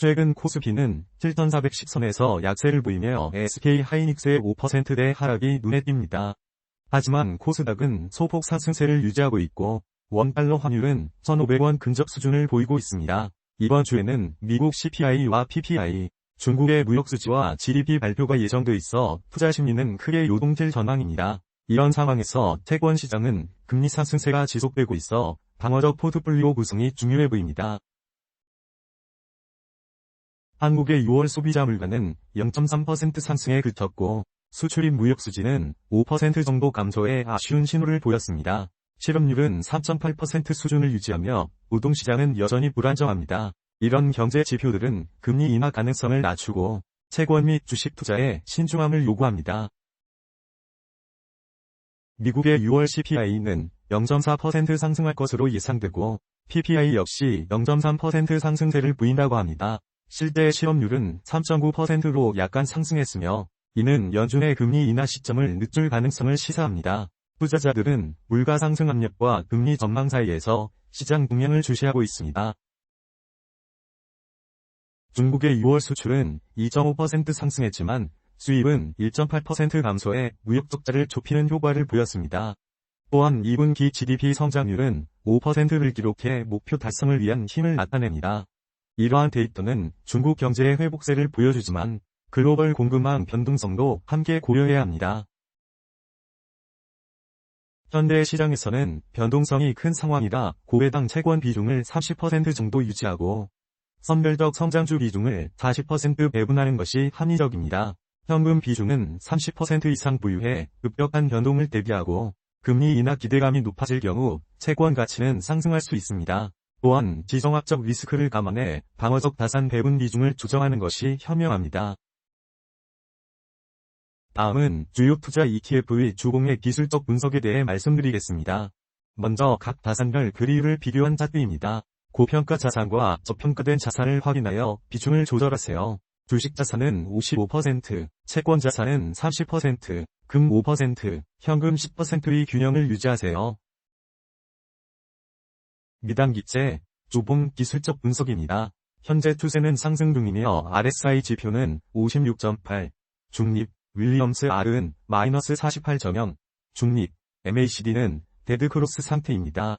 최근 코스피는 7,410선에서 약세를 보이며 SK하이닉스의 5%대 하락이 눈에 띕니다. 하지만 코스닥은 소폭 상승세를 유지하고 있고 원달러 환율은 1,500원 근접 수준을 보이고 있습니다. 이번 주에는 미국 CPI와 PPI, 중국의 무역수지와 GDP 발표가 예정돼 있어 투자 심리는 크게 요동칠 전망입니다. 이런 상황에서 채권 시장은 금리 상승세가 지속되고 있어 방어적 포트폴리오 구성이 중요해 보입니다. 한국의 6월 소비자 물가는 0.3% 상승에 그쳤고 수출입 무역수지는 5% 정도 감소에 아쉬운 신호를 보였습니다. 실업률은 3.8% 수준을 유지하며 노동시장은 여전히 불안정합니다. 이런 경제 지표들은 금리 인하 가능성을 낮추고 채권 및 주식 투자에 신중함을 요구합니다. 미국의 6월 CPI는 0.4% 상승할 것으로 예상되고 PPI 역시 0.3% 상승세를 보인다고 합니다. 실제 실업률은 3.9%로 약간 상승했으며 이는 연준의 금리 인하 시점을 늦출 가능성을 시사합니다. 투자자들은 물가 상승 압력과 금리 전망 사이에서 시장 동향을 주시하고 있습니다. 중국의 6월 수출은 2.5% 상승했지만 수입은 1.8% 감소해 무역 적자를 좁히는 효과를 보였습니다. 또한 2분기 GDP 성장률은 5%를 기록해 목표 달성을 위한 힘을 나타냅니다. 이러한 데이터는 중국 경제의 회복세를 보여주지만 글로벌 공급망 변동성도 함께 고려해야 합니다. 현대 시장에서는 변동성이 큰 상황이라 고배당 채권 비중을 30% 정도 유지하고 선별적 성장주 비중을 40% 배분하는 것이 합리적입니다. 현금 비중은 30% 이상 보유해 급격한 변동을 대비하고 금리 인하 기대감이 높아질 경우 채권 가치는 상승할 수 있습니다. 또한 지정학적 리스크를 감안해 방어적 자산 배분 비중을 조정하는 것이 현명합니다. 다음은 주요 투자 ETF의 주봉의 기술적 분석에 대해 말씀드리겠습니다. 먼저 각 자산별 그리를 비교한 차트입니다. 고평가 자산과 저평가된 자산을 확인하여 비중을 조절하세요. 주식 자산은 55%, 채권 자산은 30%, 금 5%, 현금 10%의 균형을 유지하세요. 미단기채, 주봉 기술적 분석입니다. 현재 추세는 상승 중이며 RSI 지표는 56.8, 중립, 윌리엄스 R은 마이너스 48.0, 중립, MACD는 데드크로스 상태입니다.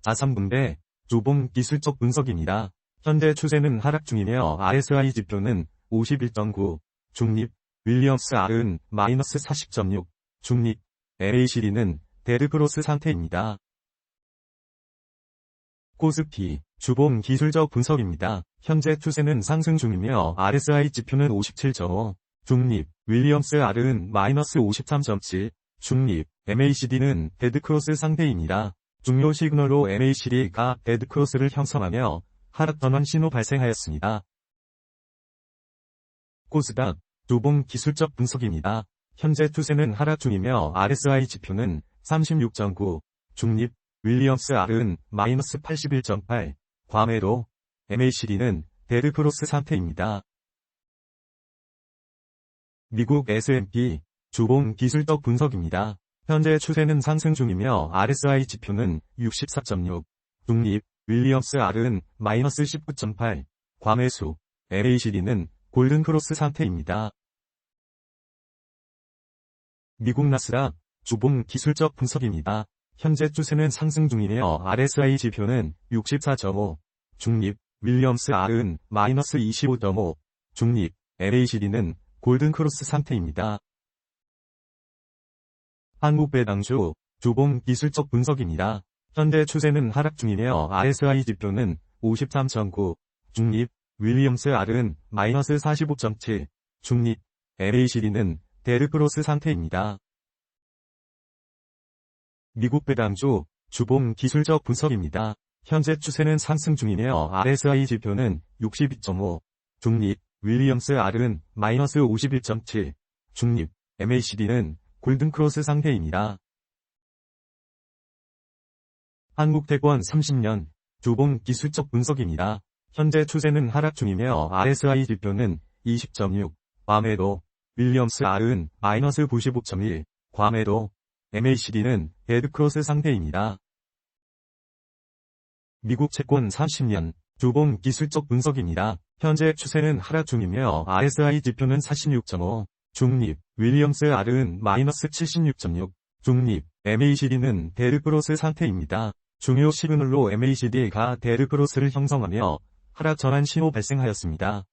자산분배, 주봉 기술적 분석입니다. 현재 추세는 하락 중이며 RSI 지표는 51.9, 중립, 윌리엄스 R은 마이너스 40.6, 중립, MACD는 데드크로스 상태입니다. 코스피, 주봉 기술적 분석입니다. 현재 추세는 상승 중이며 RSI 지표는 57.5, 중립, 윌리엄스 R은 마이너스 53.7, 중립, MACD는 데드크로스 상태입니다. 중요 시그널로 MACD가 데드크로스를 형성하며 하락 전환 신호 발생하였습니다. 코스닥, 주봉 기술적 분석입니다. 현재 추세는 하락 중이며 RSI 지표는 36.9, 중립, 윌리엄스 R은 마이너스 81.8, 과매도, MACD는 데드크로스 상태입니다. 미국 S&P, 주봉 기술적 분석입니다. 현재 추세는 상승 중이며 RSI 지표는 64.6, 중립, 윌리엄스 R은 마이너스 19.8, 과매수, MACD는 골든크로스 상태입니다. 미국 나스닥, 주봉 기술적 분석입니다. 현재 추세는 상승 중이며 RSI 지표는 64.5, 중립, 윌리엄스 R은 마이너스 25.5, 중립, MACD는 골든크로스 상태입니다. 한국배당주, 주봉 기술적 분석입니다. 현재 추세는 하락 중이며 RSI 지표는 53.9, 중립, 윌리엄스 R은 마이너스 45.7, 중립, MACD는 데드크로스 상태입니다. 미국 배당주, 주봉 기술적 분석입니다. 현재 추세는 상승 중이며 RSI 지표는 62.5, 중립, 윌리엄스 R은 마이너스 51.7, 중립, MACD는 골든크로스 상태입니다. 한국채권 30년, 주봉 기술적 분석입니다. 현재 추세는 하락 중이며 RSI 지표는 20.6, 과매도, 윌리엄스 R은 마이너스 95.1, 과매도, MACD는 데드크로스 상태입니다. 미국 채권 30년, 주봉 기술적 분석입니다. 현재 추세는 하락 중이며 RSI 지표는 46.5, 중립, 윌리엄스 R은 마이너스 76.6, 중립, MACD는 데드크로스 상태입니다. 중요 시그널로 MACD가 데드크로스를 형성하며 하락 전환 신호 발생하였습니다.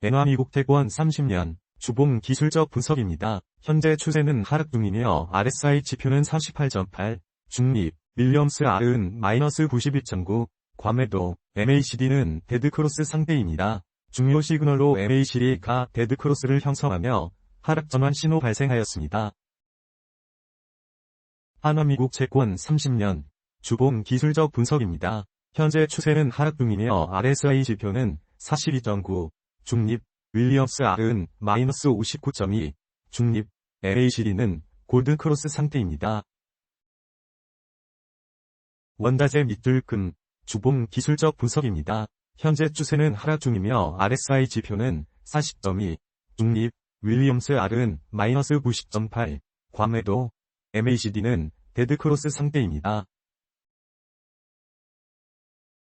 엔화 미국 채권 30년 주봉 기술적 분석입니다. 현재 추세는 하락 중이며 RSI 지표는 38.8, 중립, 윌리엄스 R은 마이너스 91.9, 과매도, MACD는 데드크로스 상태입니다. 중요 시그널로 MACD가 데드크로스를 형성하며 하락 전환 신호 발생하였습니다. 한화 미국 채권 30년 주봉 기술적 분석입니다. 현재 추세는 하락 중이며 RSI 지표는 42.9, 중립, 윌리엄스 R은 마이너스 59.2, 중립, MACD는 골든크로스 상태입니다. 원자재 밑들금 주봉 기술적 분석입니다. 현재 추세는 하락 중이며 RSI 지표는 40.2, 중립, 윌리엄스 R은 마이너스 90.8, 과매도, MACD는 데드크로스 상태입니다.